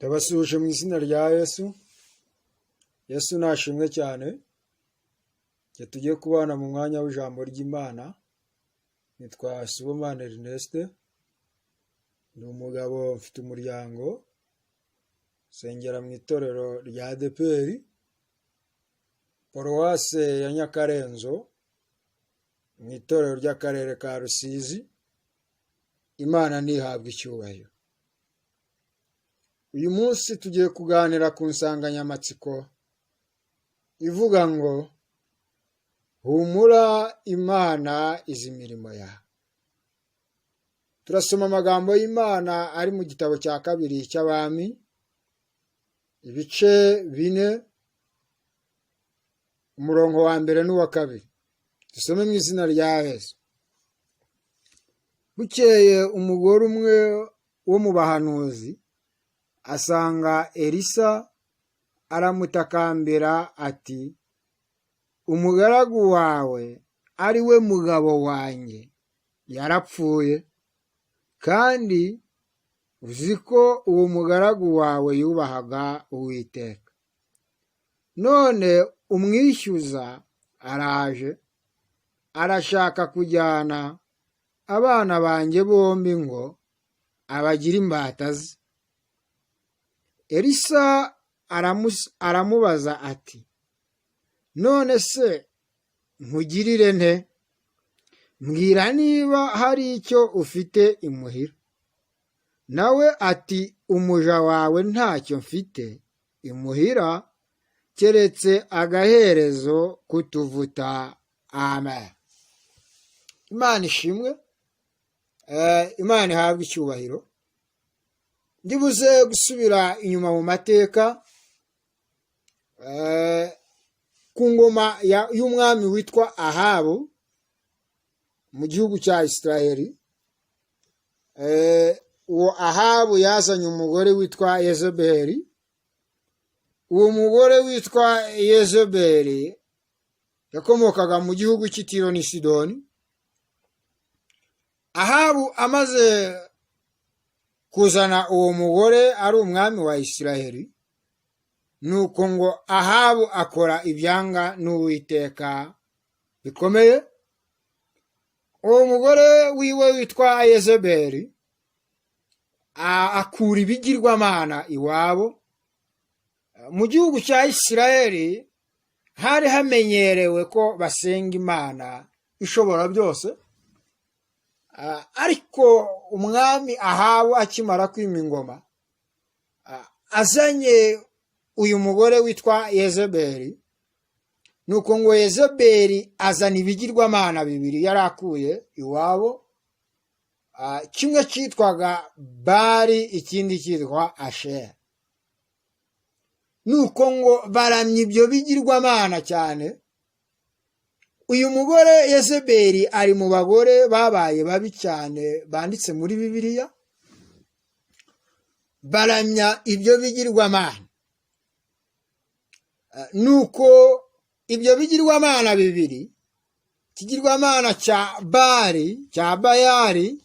Ndabasuje mu izina rya Yesu. Yesu nashimwe cyane. Tugiye kubana mu mwanya w'ijambo ry'Imana. Nitwa Sibomana Ernest. Ni umugabo mfite umuryango. Sengera mu itorero rya ADEPR. Paruwase ya Nyakarenzo. Mu itorero ry'akarere ka Rusizi. Imana nihabwa icyubahiro. Uyu munsi tugiye kuganira ku nsanganyamatsiko ivuga ngo humura Imana izi imirimo yawe. Turasoma amagambo y'Imana ari mu gitabo cya kabiri cy'Abami, ibice 4, umurongo wa 1 n'uwa 2. Dusome mu izina rya Yesu. Bukeye umugore umwe wo mu bahanuzi asanga Elisa, aramutakambira ati, umugaragu wawe ari we mugabo wanjye yarapfuye, kandi uzi ko uwo mugaragu wawe yubahaga Uwiteka. None umwishyuza araje, arashaka kujyana abana banjye bombi ngo abagire imbata ze. Elisa aramubaza ati, none se nkugirire nte? Mbwira niba hari icyo ufite imuhira. Nawe ati, umuja wawe ntacyo mfite imuhira keretse agaherezo kutuvuta. Amen. Imana ishimwe. Imana ihabwe icyubahiro. Ndibuze gusubira inyuma mu mateka ku ngoma y'umwami witwa Ahabu mu gihugu cya Isiraheli. Uwo Ahabu yazanye umugore witwa Yezebeli. Uwo mugore witwa Yezebeli yakomokaga mu gihugu cy'i Tiro n'i Sidoni. Ahabu amaze kuzana uwo mugore ari umwami wa Isiraheli, nuko ngo Ahabu akora ibyanga n'Uwiteka bikomeye. Uwo mugore wiwe witwa Yezebeli akura ibigirwamana iwabo. Mu gihugu cya Isiraheli hari hamenyerewe ko basenga Imana ishobora byose. Ariko umwami Ahabu akimara kwima ingoma, azanye uyu mugore witwa Yezebeli. Nuko ngo Yezebeli azana ibigirwamana bibiri yari akuye iwabo. Kimwe cyitwaga Bali, ikindi cyitwa Ashera. Nuko ngo baramya ibyo bigirwamana cyane. Uyu mugore Yezebeli ari mu bagore babaye babi cyane banditse muri Bibiliya. Baramya ibyo bigirwamana. Nuko ibyo bigirwamana bibiri, ikigirwamana cya Bali, cya Bayali,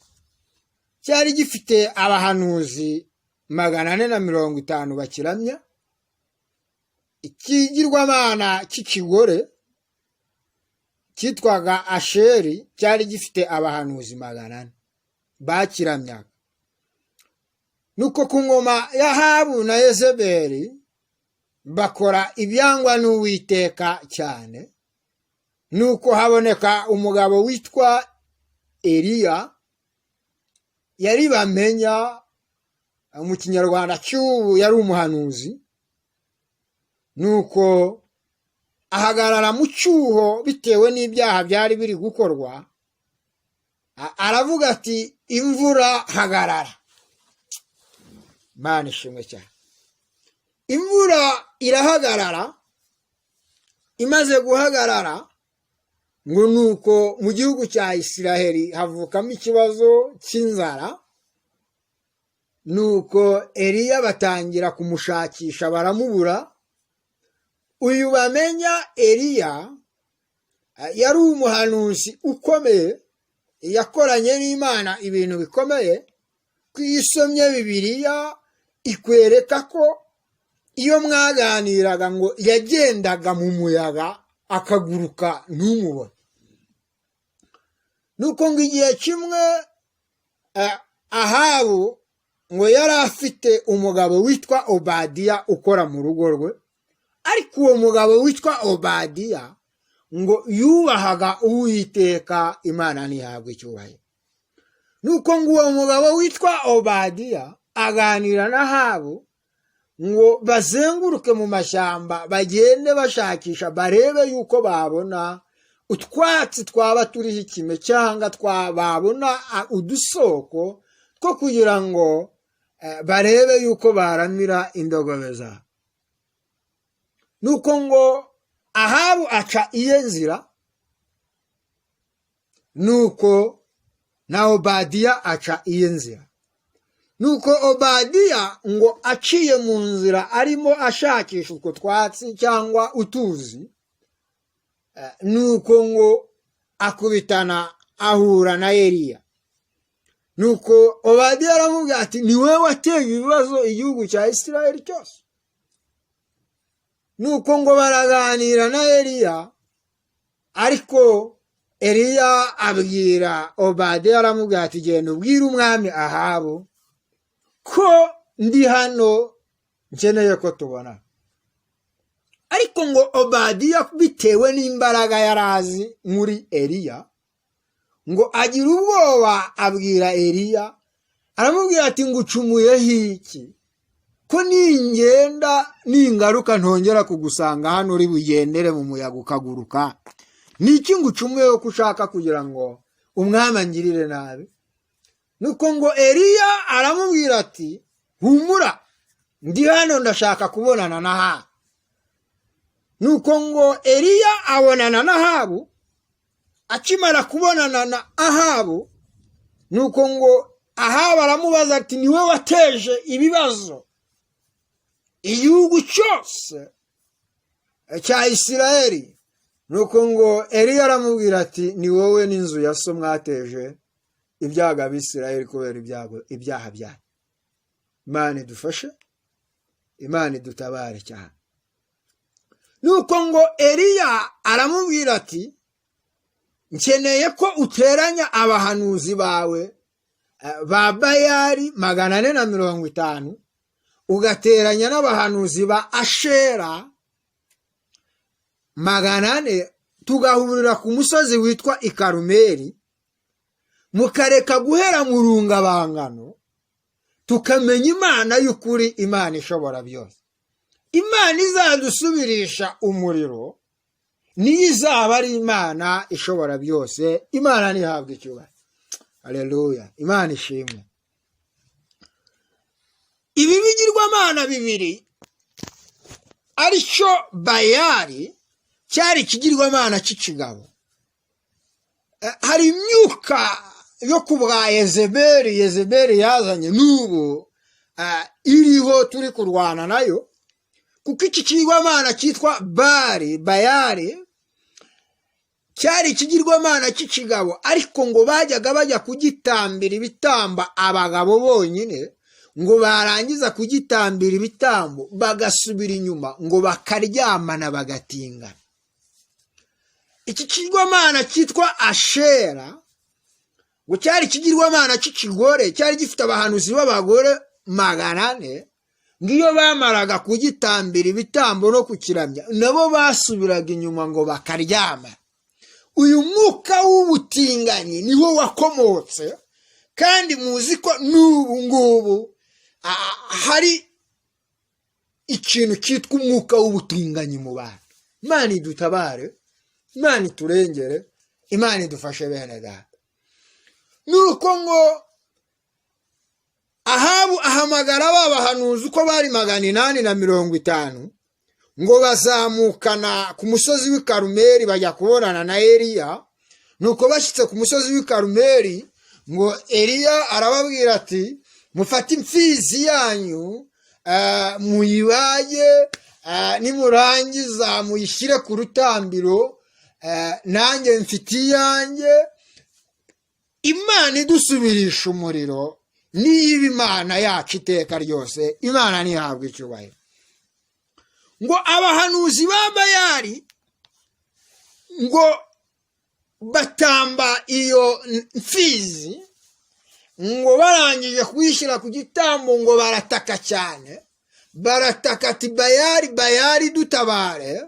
cyari gifite abahanuzi 450 bakiramya. Ikigirwamana cy'ikigore cyitwaga Asheri cyari gifite abahanuzi 400 bakiramyaga. Nuko ku ngoma ya Ahabu na Yezebeli bakora ibyangwa n'Uwiteka cyane. Nuko haboneka umugabo witwa Eliya, yari bamenya mu kinyarwanda cy'ubu yari umuhanuzi. Nuko ahagarara mu cyuho bitewe n'ibyaha byari biri gukorwa. Aravuga ati, imvura hagarara. Imana ishimwe cyane. Imvura irahagarara. Imaze guhagarara, ngo nuko mu gihugu cya Isiraheli havukamo ikibazo cy'inzara. Nuko Eliya batangira kumushakisha baramubura. Uyu bamenya Eliya yari umuhanuzi ukomeye, yakoranye n'Imana ibintu bikomeye. Kwisomye Bibiliya ikwereka ko iyo mwaganiraga ngo yagendaga mu muyaga akaguruka ntumubone. Nuko ngo igihe kimwe Ahabu ngo yari afite umugabo witwa Obadiya ukora mu rugo rwe, ariko uwo mugabo witwa Obadiya ngo yubahaga Uwiteka, Imana ntihabwe icyubahiro. Nuko ngo uwo mugabo witwa Obadiya aganira na Ahabu ngo bazenguruke mu mashyamba bagende bashakisha barebe yuko babona utwatsi twaba turiho ikime cyangwa babona udusoko two kugira ngo barebe yuko baramira indogobe zabo. Nuko ngo Ahabu aca iye nzira, nuko na Obadiya aca iye nzira. Nuko Obadiya ngo aciye mu nzira arimo ashakisha utwo twatsi cyangwa utuzi, nuko ngo akubitana ahura na Eliya. Nuko Obadiya aramubwira ati ni wowe wateye ibibazo igihugu cya Isirayeli cyose. Nuko ngo baraganira na Eliya, ariko Eliya abwira Obadiya aramubwira ati genda ubwire umwami Ahabu ko ndi hano nkeneye ko tubona. Ariko ngo Obadiya bitewe n'imbaraga yarazi muri Eliya ngo agira ubwoba, abwira Eliya aramubwira ati ngucumuyeho iki ko ningenda ningaruka ntongera kugusanga hano uri bugendere mu muyaga ukaguruka? Niki ngucumuyeho ko ushaka kugira ngo umwami angirire nabi? Nuko ngo Eliya aramubwira ati humura, ndi hano ndashaka kubonana na Ahabu. Nuko ngo Eliya abonana na Ahabu. Akimara kubonana na Ahabu, nuko ngo Ahabu aramubaza ati ni wowe wateje ibibazo igihugu cyose cya Isirayeli? Nuko ngo Eliya aramubwira ati ni wowe n'inzu ya so mwateje ibyago ab'Isirayeli kubera ibyaha byanyu. Imana idufashe, Imana idutabare cyane. Nuko ngo Eliya aramubwira ati nkeneye ko uteranya abahanuzi bawe ba Bayali 450, ugateranya n'abahanuzi ba Ashera 400, tugahurira ku musozi witwa Ikarumeli, mukareka guhera mu rungabangano, tukamenya Imana y'ukuri, Imana ishobora byose. Imana izadusubirisha umuriro, niyo izaba ari Imana ishobora byose. Imana ntihabwe icyubahiro. Haleluya, Imana ishimwe. Ibi bigirwamana bibiri aricyo Bayali cyari ikigirwamana cy'ikigabo. Hari imyuka yo kubwa Yezebeli yazanye n'ubu iriho turi kurwana nayo, kuko iki kigirwamana cyitwa Bayali cyari ikigirwamana cy'ikigabo, ariko ngo bajyaga bajya kugitambira ibitamba abagabo bonyine, ngo barangiza kugitambira ibitambo bagasubira inyuma ngo bakaryamana bagatingana. Iki kigirwamana cyitwa Ashera ngo cyari ikigirwamana cy'ikigore, cyari gifite abahanuzi b'abagore 400, ngiyo bamaraga kugitambira ibitambo no kukiramya nabo basubiraga inyuma ngo bakaryama. Uyu mwuka w'ubutinganyi niwo wakomotse, kandi muzi ko n'ubu ngubu hari ikintu cyitwa umwuka w'ubutinganyi mu bantu. Imana idutabare, Imana iturengere, Imana idufashe bene data. Nuko ngo Ahabu ahamagara babahanuzi uko bari 850, ngo bazamukana ku musozi w'Ikarumeli bajya kubonana na Eliya. Nuko bashyitse ku musozi w'Ikarumeli, ngo Eliya arababwira ati mufate imfizi yanyu muyibage, nimurangiza muyishyire ku rutambiro, nanjye mfite iyanjye. Imana idusubirisha umuriro, niba imana yacu iteka ryose. Imana ntihabwe icyubahiro. Ngo abahanuzi ba Bayali ngo batamba iyo mfizi, ngo barangije kuyishyira ku gitambo ngo barataka cyane, barataka ati Bayali, Bayali dutabare,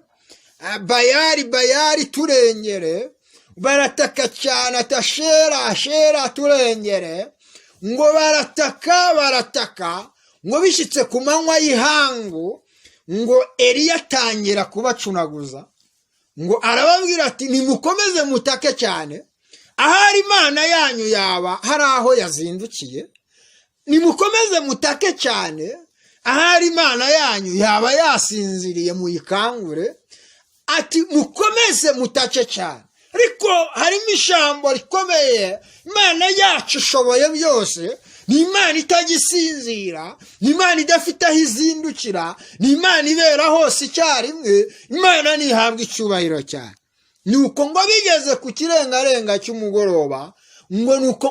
Bayali, Bayali turengere. Barataka cyane ati Ashera, Ashera turengere. Ngo barataka ngo bishyitse ku manywa y'ihangu, ngo Eliya atangira kubacunaguza, ngo arababwira ati nimukomeze mutake cyane, ahari imana yanyu yaba hari aho yazindukiye. Nimukomeze mutake cyane, ahari imana yanyu yaba yasinziriye, muyikangure. Ati mukomeze mutake cyane. Ariko harimo ijambo rikomeye, imana yacu ishoboye byose, ni imana itagisinzira, ni imana idafite aho izindukira, ni imana ibera hose icyarimwe. Imana ntihabwe icyubahiro cyane. Nuko ngo bigeze ku kirengarenga cy'umugoroba,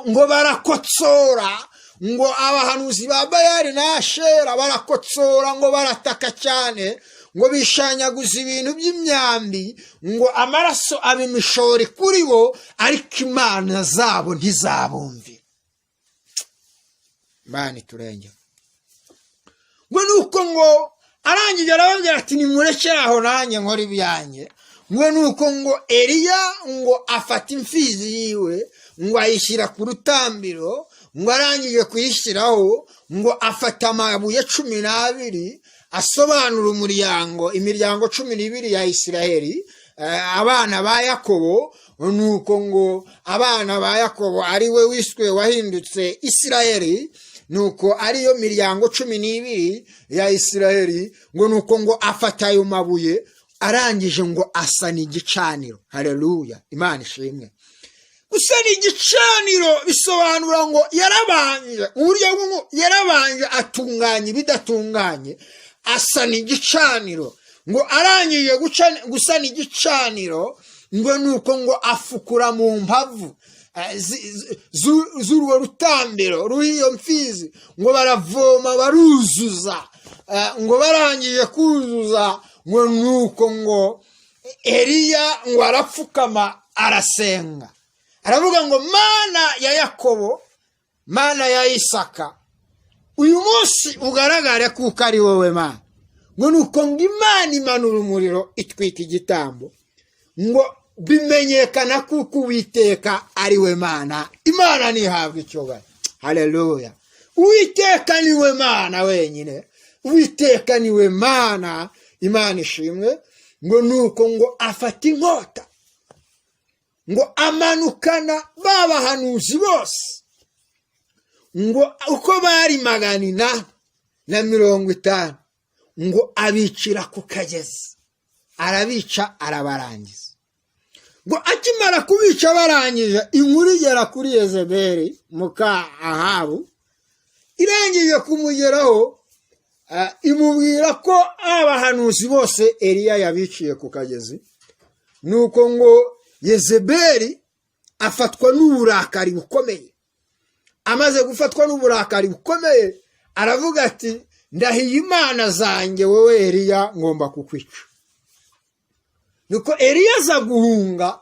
ngo barakotsora, ngo abahanuzi ba Bayali na Ashera barakotsora, ngo barataka cyane, ngo bishanyaguza ibintu by'imyambi, ngo amaraso aba imishori kuri bo, ariko imana zabo ntizabumvira. Imana iturengere. Ngo nuko ngo arangije arababwira ati nimurekere aho nanjye nkora ibyanjye. Ngo nuko ngo Eliya ngo afata imfizi yiwe, ngo ayishyira ku rutambiro, ngo arangije kuyishyiraho, ngo afata amabuye 12 asobanura imiryango 12 ya Isiraheli, abana ba Yakobo. Nuko ngo abana ba Yakobo ari we wiswe wahindutse Isiraheli, nuko ariyo miryango 12 ya Isiraheli. Ngo nuko ngo afata ayo mabuye, arangije ngo asana igicaniro. Haleluya, Imana ishimwe. Gusana igicaniro bisobanura ngo yarabanje, uburyo bwo yarabanje atunganya ibidatunganye, asana igicaniro. Ngo arangije gusana igicaniro, ngo nuko ngo afukura mu mpavu z'urwo rutambiro rw'iyo mfizi, ngo baravoma baruzuza. Ngo barangije kuzuza, ngo nuko ngo Eliya ngo arapfukama arasenga, aravuga ngo Mana ya Yakobo, Mana ya Isaka, uyu munsi ugaragare kuko ari wowe Mana. Ngo nuko ngo Imana imanura umuriro itwika igitambo, ngo bimenyekana kuko Uwiteka ari we Mana. Imana ntihabwe icyubahiro. Haleluya. Uwiteka ni we Mana wenyine, Uwiteka ni we Mana. Imana ishimwe. Ngo nuko ngo afata inkota, ngo amanukana babahanuzi bose, ngo uko bari 450, ngo abicira ku kagezi, arabica arabarangiza. Ngo akimara kubica barangije, inkuru igera kuri Yezebeli muka Ahabu, irangije kumugeraho, imubwira ko abahanuzi bose Eliya yabiciye ku kagezi. Nuko ngo Yezebeli afatwa n'uburakari bukomeye. Amaze gufatwa n'uburakari bukomeye, aravuga ati ndahiye imana zanjye wowe Eliya ngomba kukwica. Nuko Eliya aza guhunga,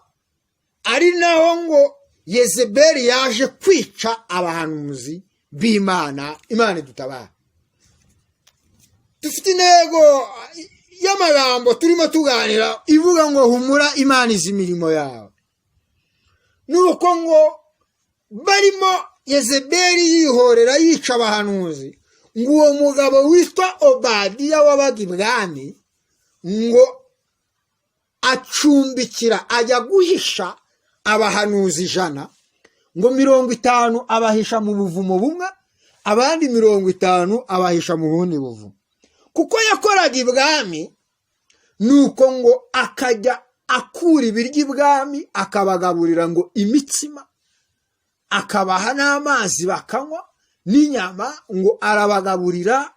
ari naho ngo Yezebeli yaje kwica abahanuzi b'Imana. Imana dutabara. Dufite intego y'amagambo turimo tuganira ivuga ngo humura Imana izi imirimo yawe. Nuko ngo barimo Yezebeli yihorera yica abahanuzi, ngo uwo mugabo witwa Obadiya wabaga ibwami, ngo acumbikira ajya guhisha abahanuzi 100, ngo 50 abahisha mu buvumo bumwe, abandi 50 abahisha mu bundi buvumo. Kuko yakoraga ibwami, nuko ngo akajya akura ibiryo ibwami akabagaburira ngo imitsima, akabaha n'amazi bakanywa n'inyama, ngo arabagaburira.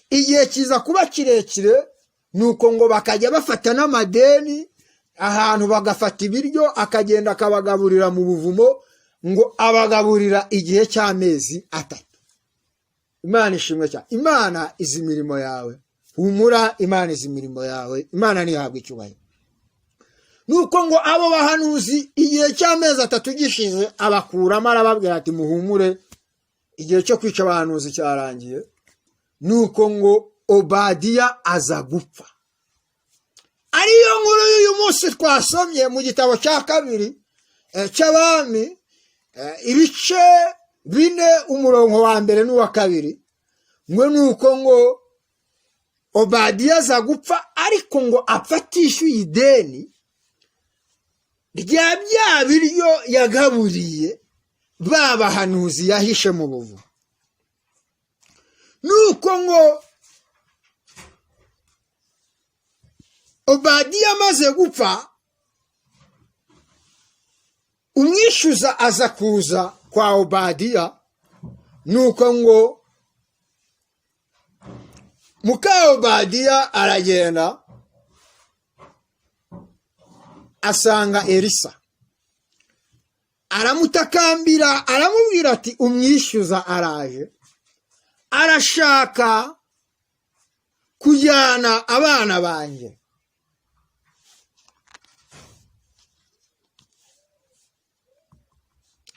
Igihe kiza kuba kirekire, nuko ngo bakajya bafata n'amadeni, ahantu bagafata ibiryo akagenda akabagaburira mu buvumo, ngo abagaburira igihe cy'amezi 3. Imana ishimwe cyane. Imana izi imirimo yawe. Humura, Imana izi imirimo yawe. Imana nihabwa icyubahiro. Nuko ngo abo bahanuzi igihe cy'amezi 3 gishize abakuramo arababwira ati muhumure, igihe cyo kwica abahanuzi cyarangiye. Nuko ngo Obadiya aza gupfa. Ariyo nkuru y'uyu munsi twasomye mu gitabo cya 2 cy'Abami, ibice 4 umurongo wa 1 n'uwa 2. Ngo nuko ngo Obadiya aza gupfa, ariko ngo apfatishyuye ideni rya bya biryo yagaburiye ba bahanuzi yahishe mu buvu. Nuko ngo Obadiya amaze gupfa, umwishyuza aza kuza kwa Obadiya. Nuko ngo muka Obadiya aragenda asanga Elisa, aramutakambira, aramubwira ati umwishyuza araje, arashaka kujyana abana banjye.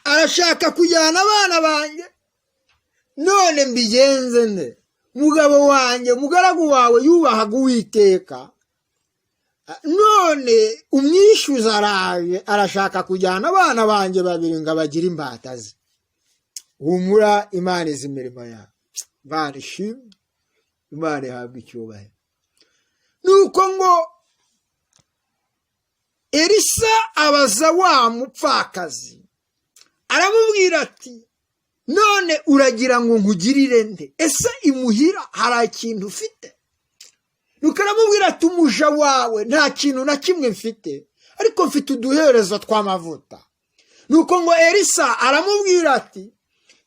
Arashaka kujyana abana banjye, none mbigenze nde? Mugabo wanjye, mugaragu wawe yubahaga Uwiteka, none umwishyuza araje, arashaka kujyana abana banjye 2 ngo bagire imbata ze. Humura, Imana izi imirimo yawe. Imana ishimwe, Imana ihabwa icyubahiro. Nuko ngo Elisa abaza wa mupfakazi, aramubwira ati none uragira ngo nkugirire nde? Ese imuhira hari ikintu ufite? Nuko aramubwira ati umuja wawe nta kintu na kimwe mfite, ariko mfite uduherezo tw'amavuta. Nuko ngo Elisa aramubwira ati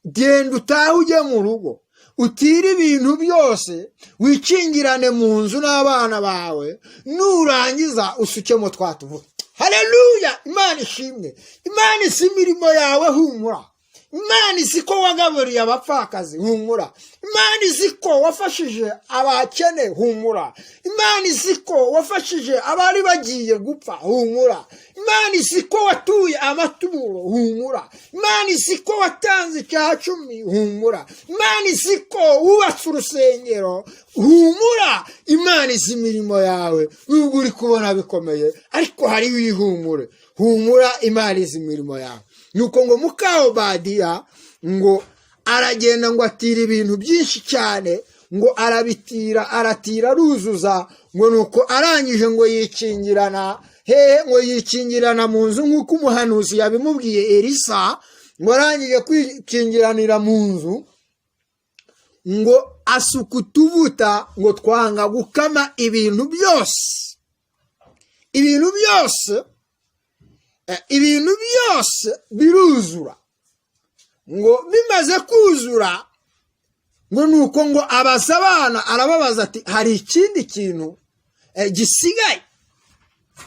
genda utahe ujye mu rugo, utire ibintu byose, wikingirane mu nzu n'abana bawe, nurangiza usukemo twatuvuta. Haleluya! Imana ishimwe. Imana isi imirimo yawe. Humura. Imana izi ko wagaburiye abapfakazi. Humura. Imana izi ko wafashije abakene. Humura. Imana izi ko wafashije abari bagiye gupfa. Humura. Imana izi ko watuye amaturo. Humura. Imana izi ko watanze icya 10. Humura. Imana izi ko wubatse urusengero. Humura. Imana izi imirimo yawe. Nubwo uri kubona bikomeye, ariko hari wihumure. Humura, Imana izi imirimo yawe. Nuko ngo muka Obadiya ngo aragenda ngo atira ibintu byinshi cyane, ngo aratira aruzuza, ngo nuko arangije ngo yikingirana ngo yikingirana mu nzu nk'uko umuhanuzi yabimubwiye Elisa. Ngo arangije kwikingiranira mu nzu, ngo asuka utuvuta ngo twanga gukama ibintu byose. Ibintu byose biruzura. Ngo bimaze kuzura, ngo nuko ngo abaza abana, arababaza ati hari ikindi kintu gisigaye?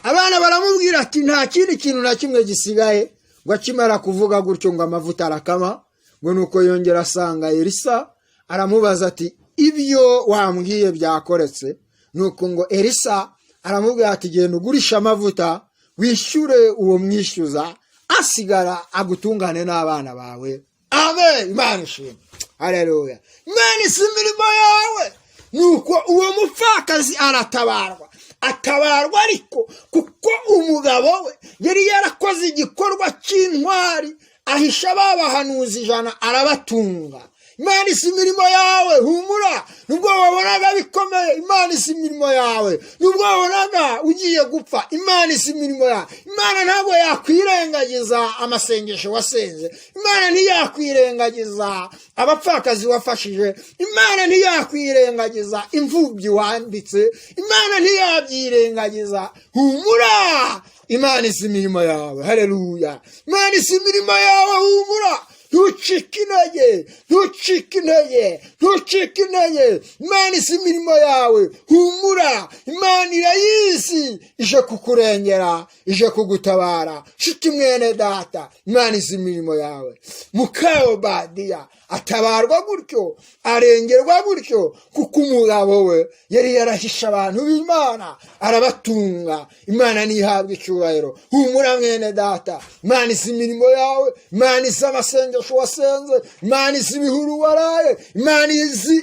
Abana baramubwira ati nta kindi kintu na kimwe gisigaye. Ngo akimara kuvuga gutyo ngo amavuta arakama. Ngo nuko yongera asanga Elisa, aramubaza ati ibyo wambwiye byakoretse? Nuko ngo Elisa aramubwira ati genda ugurisha amavuta, wishyure uwo mwishyuza, asigara agutungane n'abana bawe. Amen. Imana ishimwe. Haleluya. Imana isi imirimo yawe. Nuko uwo mupfakazi aratabarwa. Atabarwa ariko kuko umugabo we yari yarakoze igikorwa cy'intwari, ahisha babahanuzi 100 arabatunga. Imana isi imirimo yawe. Humura. Nubwo wabonaga bikomeye, Imana isi imirimo yawe. Nubwo wabonaga ugiye gupfa, Imana isi imirimo yawe. Imana ntabwo yakwirengagiza amasengesho wasenze. Imana ntiyakwirengagiza abapfakazi wafashije. Imana ntiyakwirengagiza imfubyi wanditse. Imana ntiyabyirengagiza. Humura. Imana isi imirimo yawe. Haleluya. Imana isi imirimo yawe. Humura. ntucike intege, ntucike intege, ntucike intege. Imana izi imirimo yawe, humura, Imana irayizi, ije kukurengera, ije kugutabara. Nshuti mwene data, Imana izi imirimo yawe. Muka Obadiya atabarwa gutyo, arengerwa gutyo, kuko umugabo we yari yarahishe abantu b'Imana, arabatunga. Imana nihabwa icyubahiro. Humura mwene data, Imana izi imirimo yawe, Imana izi amasengesho wasenze, Imana izi ibihuru waraye, Imana izi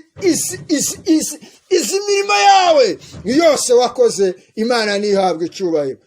imirimo yawe yose wakoze. Imana nihabwa icyubahiro.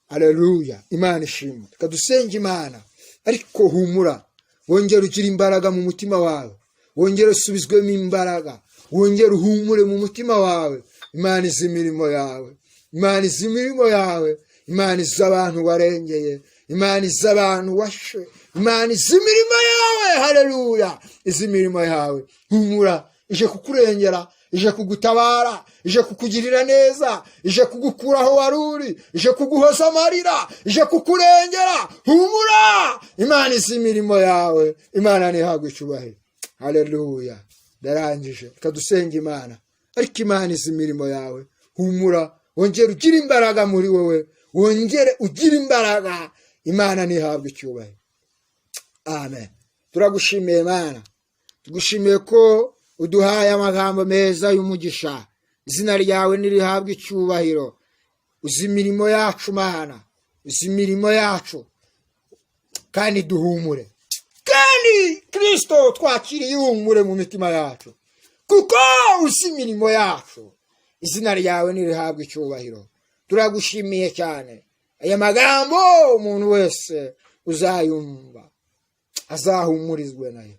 Haleluya, Imana ishimwe. Reka dusenge Imana. Ariko humura, wongere ugire imbaraga mu mutima wawe, wongere usubizwemo imbaraga, wongere uhumure mu mutima wawe. Imana izi imirimo yawe, Imana izi imirimo yawe, Imana izi abantu warengeye, Imana izi abantu washe, Imana izi imirimo yawe. Haleluya, izi imirimo yawe. Humura, ije kukurengera, ije kugutabara, ije kukugirira neza, ije kugukura aho wari uri, ije kuguhoza amarira, ije kukurengera. Humura, Imana izi imirimo yawe, Imana nihabwa icyubahiro. Haleluya, ndarangije. Reka dusenge Imana. Ariko Imana izi imirimo yawe, humura, wongere ugire imbaraga muri wowe, wongere ugire imbaraga. Imana nihabwa icyubahiro. Amen. Turagushimiye Imana, tugushimiye ko uduhaye amagambo meza y'umugisha. Izina ryawe nirihabwa icyubahiro. Uzi imirimo yacu Mana, uzi imirimo yacu, kandi duhumure. Kandi Kristo twakiriye ihumure mu mitima yacu, kuko uzi imirimo yacu. Izina ryawe nirihabwa icyubahiro. Turagushimiye cyane. Aya magambo umuntu wese uzayumva azahumurizwe nayo,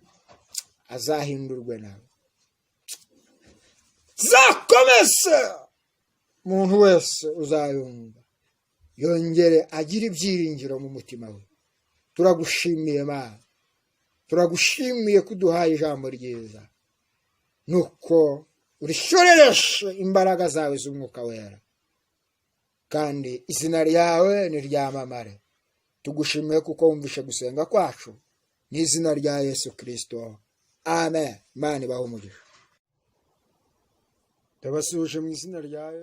azahindurwe nayo. Zakomeze umuntu wese uzayumva yongere agire ibyiringiro mu mutima we. Turagushimiye Mana, turagushimiye kuduhaye ijambo ryiza, nuko urishorereshe imbaraga zawe z'umwuka wera, kandi izina ryawe niryamamare. Tugushimiye kuko wumvishe gusenga kwacu, mu izina rya Yesu Kristo. Amen. Imana ibahe umugisha. Ndabasuje mu izina rya Yesu.